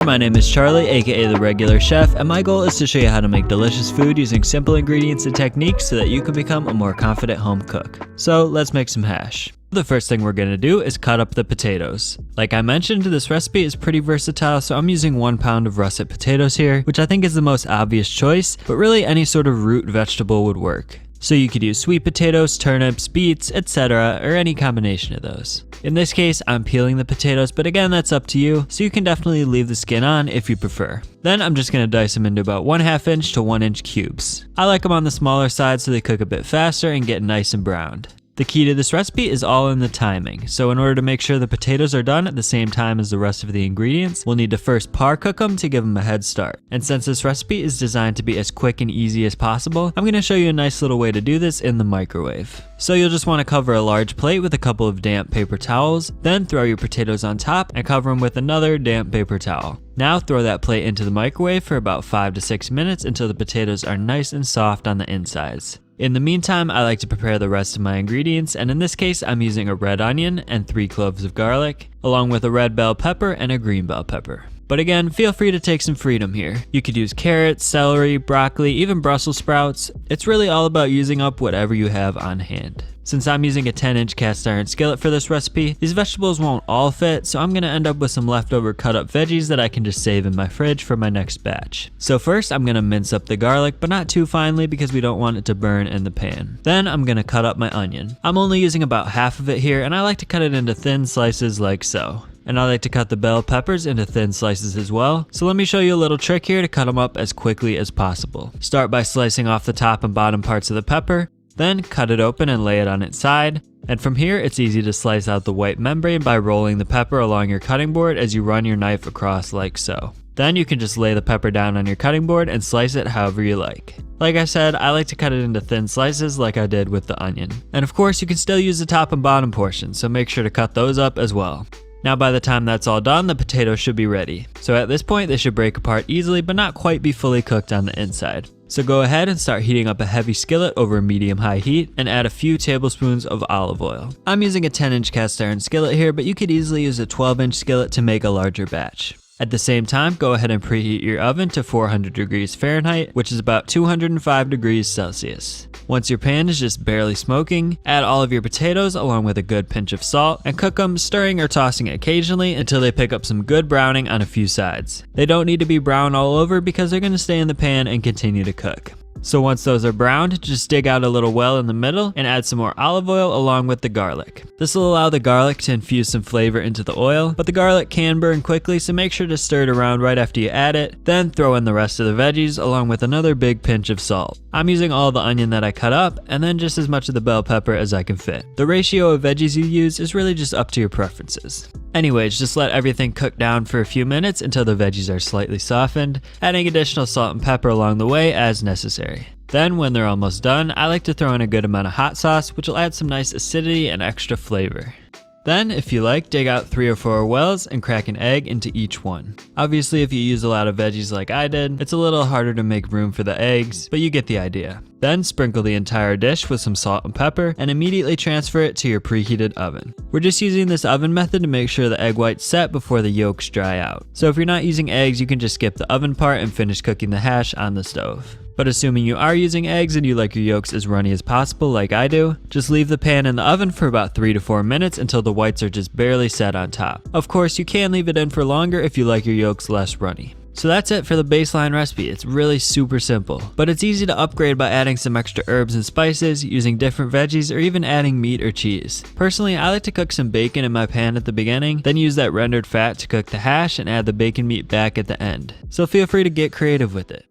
My name is Charlie, aka The Regular Chef, and my goal is to show you how to make delicious food using simple ingredients and techniques so that you can become a more confident home cook. So let's make some hash. The first thing we're going to do is cut up the potatoes. Like I mentioned, this recipe is pretty versatile, so I'm using 1 pound of russet potatoes here, which I think is the most obvious choice, but really any sort of root vegetable would work. So you could use sweet potatoes, turnips, beets, etc., or any combination of those. In this case, I'm peeling the potatoes, but again, that's up to you, so you can definitely leave the skin on if you prefer. Then I'm just going to dice them into about 1/2 inch to 1 inch cubes. I like them on the smaller side so they cook a bit faster and get nice and browned. The key to this recipe is all in the timing, so in order to make sure the potatoes are done at the same time as the rest of the ingredients, we'll need to first par cook them to give them a head start. And since this recipe is designed to be as quick and easy as possible, I'm going to show you a nice little way to do this in the microwave. So you'll just want to cover a large plate with a couple of damp paper towels, then throw your potatoes on top and cover them with another damp paper towel. Now throw that plate into the microwave for about 5 to 6 minutes until the potatoes are nice and soft on the insides. In the meantime, I like to prepare the rest of my ingredients, and in this case, I'm using a red onion and 3 cloves of garlic, along with a red bell pepper and a green bell pepper. But again, feel free to take some freedom here. You could use carrots, celery, broccoli, even Brussels sprouts. It's really all about using up whatever you have on hand. Since I'm using a 10-inch cast iron skillet for this recipe, these vegetables won't all fit, so I'm going to end up with some leftover cut up veggies that I can just save in my fridge for my next batch. So first I'm going to mince up the garlic, but not too finely because we don't want it to burn in the pan. Then I'm going to cut up my onion. I'm only using about half of it here, and I like to cut it into thin slices like so. And I like to cut the bell peppers into thin slices as well. So let me show you a little trick here to cut them up as quickly as possible. Start by slicing off the top and bottom parts of the pepper, then cut it open and lay it on its side. And from here, it's easy to slice out the white membrane by rolling the pepper along your cutting board as you run your knife across like so. Then you can just lay the pepper down on your cutting board and slice it however you like. Like I said, I like to cut it into thin slices like I did with the onion. And of course, you can still use the top and bottom portions, so make sure to cut those up as well. Now by the time that's all done, the potatoes should be ready. So at this point, they should break apart easily, but not quite be fully cooked on the inside. So go ahead and start heating up a heavy skillet over medium-high heat and add a few tablespoons of olive oil. I'm using a 10-inch cast iron skillet here, but you could easily use a 12-inch skillet to make a larger batch. At the same time, go ahead and preheat your oven to 400 degrees Fahrenheit, which is about 205 degrees Celsius. Once your pan is just barely smoking, add all of your potatoes along with a good pinch of salt and cook them, stirring or tossing occasionally until they pick up some good browning on a few sides. They don't need to be brown all over because they're going to stay in the pan and continue to cook. So once those are browned, just dig out a little well in the middle and add some more olive oil along with the garlic. This will allow the garlic to infuse some flavor into the oil, but the garlic can burn quickly, so make sure to stir it around right after you add it. Then throw in the rest of the veggies along with another big pinch of salt. I'm using all the onion that I cut up and then just as much of the bell pepper as I can fit. The ratio of veggies you use is really just up to your preferences. Anyways, just let everything cook down for a few minutes until the veggies are slightly softened, adding additional salt and pepper along the way as necessary. Then when they're almost done, I like to throw in a good amount of hot sauce, which will add some nice acidity and extra flavor. Then, if you like, dig out 3 or 4 wells and crack an egg into each one. Obviously, if you use a lot of veggies like I did, it's a little harder to make room for the eggs, but you get the idea. Then sprinkle the entire dish with some salt and pepper and immediately transfer it to your preheated oven. We're just using this oven method to make sure the egg whites set before the yolks dry out. So if you're not using eggs, you can just skip the oven part and finish cooking the hash on the stove. But assuming you are using eggs and you like your yolks as runny as possible like I do, just leave the pan in the oven for about 3 to 4 minutes until the whites are just barely set on top. Of course, you can leave it in for longer if you like your yolks less runny. So that's it for the baseline recipe. It's really super simple, but it's easy to upgrade by adding some extra herbs and spices, using different veggies, or even adding meat or cheese. Personally, I like to cook some bacon in my pan at the beginning, then use that rendered fat to cook the hash and add the bacon meat back at the end. So feel free to get creative with it.